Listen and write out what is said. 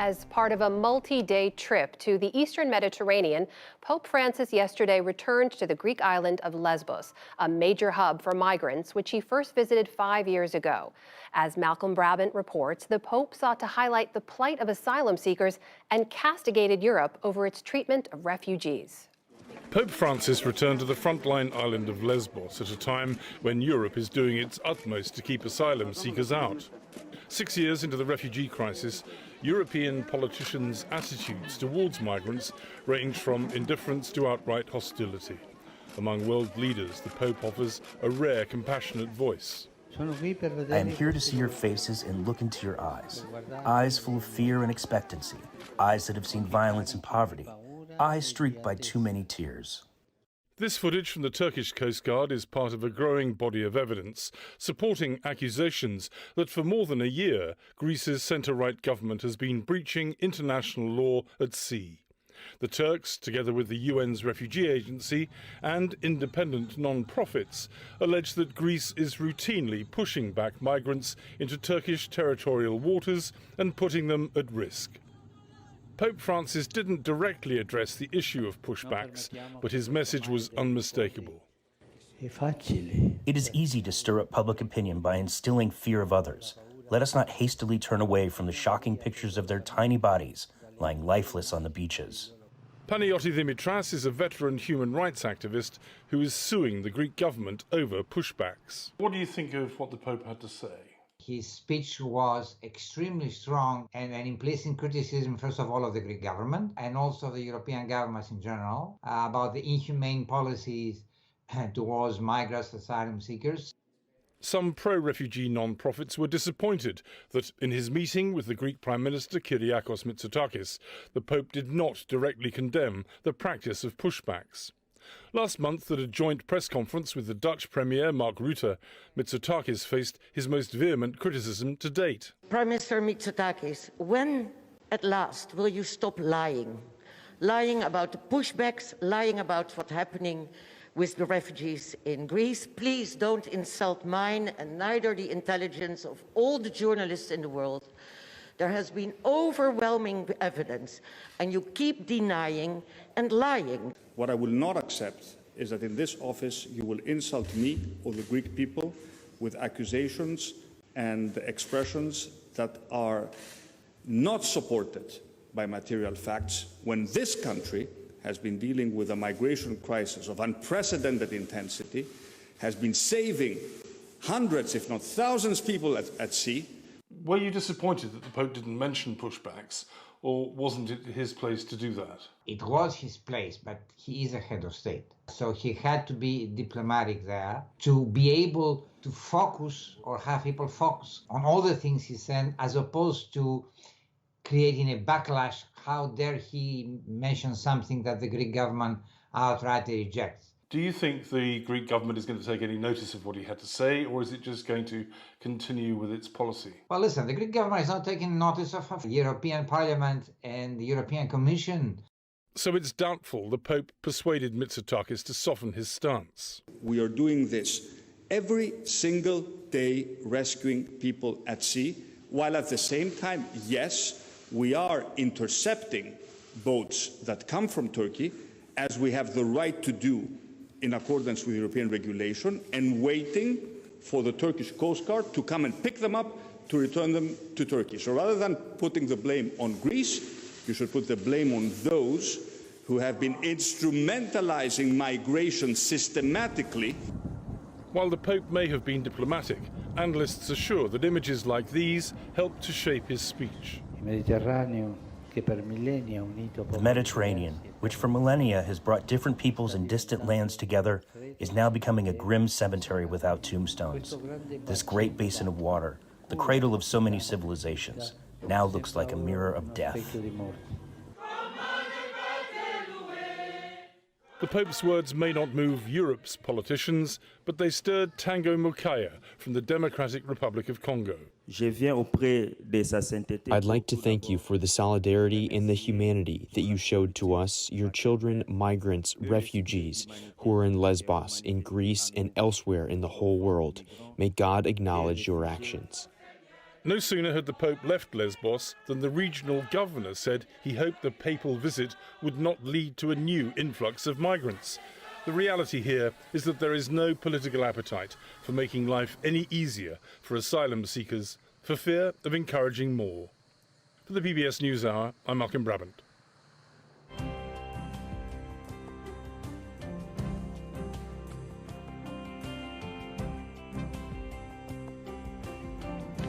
As part of a multi-day trip to the eastern Mediterranean, Pope Francis yesterday returned to the Greek island of Lesbos, a major hub for migrants, which he first visited 5 years ago. As Malcolm Brabant reports, the Pope sought to highlight the plight of asylum seekers and castigated Europe over its treatment of refugees. Pope Francis returned to the frontline island of Lesbos at a time when Europe is doing its utmost to keep asylum seekers out. 6 years into the refugee crisis, European politicians' attitudes towards migrants range from indifference to outright hostility. Among world leaders, the Pope offers a rare, compassionate voice. I am here to see your faces and look into your eyes. Eyes full of fear and expectancy. Eyes that have seen violence and poverty. Eyes streaked by too many tears. This footage from the Turkish Coast Guard is part of a growing body of evidence supporting accusations that for more than a year, Greece's centre-right government has been breaching international law at sea. The Turks, together with the UN's refugee agency and independent non-profits, allege that Greece is routinely pushing back migrants into Turkish territorial waters and putting them at risk. Pope Francis didn't directly address the issue of pushbacks, but his message was unmistakable. It is easy to stir up public opinion by instilling fear of others. Let us not hastily turn away from the shocking pictures of their tiny bodies lying lifeless on the beaches. Panayiotis Dimitras is a veteran human rights activist who is suing the Greek government over pushbacks. What do you think of what the Pope had to say? His speech was extremely strong and an implicit criticism, first of all, of the Greek government and also the European governments in general about the inhumane policies towards migrants, asylum seekers. Some pro-refugee non-profits were disappointed that in his meeting with the Greek Prime Minister Kyriakos Mitsotakis, the Pope did not directly condemn the practice of pushbacks. Last month, at a joint press conference with the Dutch Premier Mark Rutte, Mitsotakis faced his most vehement criticism to date. Prime Minister Mitsotakis, when at last will you stop lying? Lying about the pushbacks, lying about what's happening with the refugees in Greece. Please don't insult mine and neither the intelligence of all the journalists in the world. There has been overwhelming evidence, and you keep denying and lying. What I will not accept is that in this office you will insult me or the Greek people with accusations and expressions that are not supported by material facts when this country has been dealing with a migration crisis of unprecedented intensity, has been saving hundreds, if not thousands, of people at sea. Were you disappointed that the Pope didn't mention pushbacks, or wasn't it his place to do that? It was his place, but he is a head of state. So he had to be diplomatic there to be able to focus or have people focus on all the things he said, as opposed to creating a backlash. How dare he mention something that the Greek government outrightly rejects? Do you think the Greek government is going to take any notice of what he had to say, or is it just going to continue with its policy? Well, listen, the Greek government is not taking notice of the European Parliament and the European Commission. So it's doubtful the Pope persuaded Mitsotakis to soften his stance. We are doing this every single day, rescuing people at sea, while at the same time, yes, we are intercepting boats that come from Turkey, as we have the right to do in accordance with European regulation, and waiting for the Turkish Coast Guard to come and pick them up to return them to Turkey. So rather than putting the blame on Greece, you should put the blame on those who have been instrumentalizing migration systematically. While the Pope may have been diplomatic, analysts are sure that images like these helped to shape his speech. The Mediterranean, which for millennia has brought different peoples in distant lands together, is now becoming a grim cemetery without tombstones. This great basin of water, the cradle of so many civilizations, now looks like a mirror of death. The Pope's words may not move Europe's politicians, but they stirred Tango Mukaya from the Democratic Republic of Congo. I'd like to thank you for the solidarity and the humanity that you showed to us, your children, migrants, refugees who are in Lesbos, in Greece, and elsewhere in the whole world. May God acknowledge your actions. No sooner had the Pope left Lesbos than the regional governor said he hoped the papal visit would not lead to a new influx of migrants. The reality here is that there is no political appetite for making life any easier for asylum seekers for fear of encouraging more. For the PBS NewsHour, I'm Malcolm Brabant.